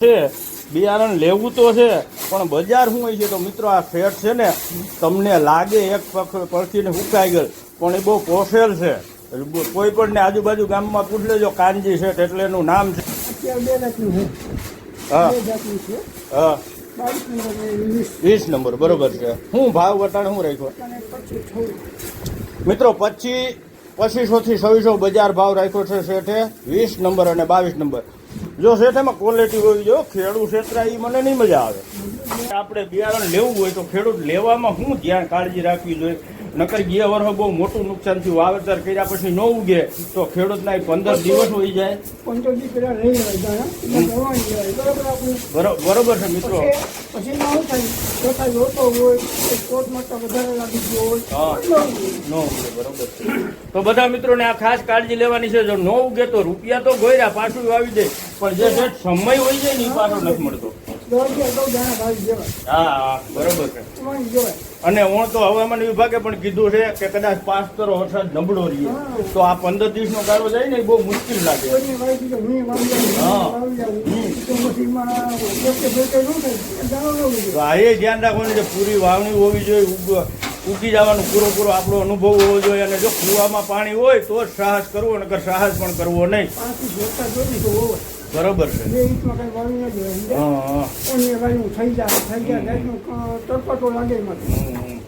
છે બિયારણ લેવું તો છે પણ બજાર શું હોય છે તો મિત્રો આ શેઠ છે ને તમને લાગે એક પરથીને હુકાઈ ગયેલ પણ એ બહુ પોસેલ છે કોઈ પણ ને આજુબાજુ ગામમાં પૂછ લેજો કાનજી શેઠ એટલે એનું નામ છે. હા હા 20 નંબર બરોબર છે. શું ભાવ વટાણ શું રાખ્યો મિત્રો? 2500 થી 2600 બજાર ભાવ રાખ્યો છે શેઠે 20 નંબર અને 22 નંબર. જો શેઠ એમાં ક્વોલિટી હોવી જો ખેડૂત ક્ષેત્ર એ મને નહીં મજા આવે. આપણે બિયારણ લેવું હોય તો ખેડૂત લેવામાં શું ધ્યાન કાળજી રાખવી જોઈએ? નકર ગયા વર્ષે બહુ મોટું નુકસાન થયું. વાવેતર કર્યા પછી ન ઉગે તો ખેડૂતના 15 દિવસ હોઈ જાય. બરોબર છે મિત્રો. બરોબર. તો બધા મિત્રોને આ ખાસ કાળજી લેવાની છે. જો ન ઉગે તો રૂપિયા તો ગોયરા પાછું આવી જાય પણ જે સમય હોય જાય ને એ પાછો નથી મળતો. હા બરોબર છે. અને હું તો હવામાન વિભાગે પણ કીધું છે કે કદાચ 5 કરો વરસાદ નબળો રહીએ તો આ 15 દિવસનો ગાળો જાય ને એ બહુ મુશ્કેલ લાગે. તો આ એ ધ્યાન રાખવાનું છે પૂરી વાવણી હોવી જોઈએ, ઉગી જવાનો પૂરો આપણો અનુભવ હોવો જોઈએ. અને જો કુવામાં પાણી હોય તો જ સાહસ કરવો, નકર સાહસ પણ કરવો નહીં. બરોબર છે.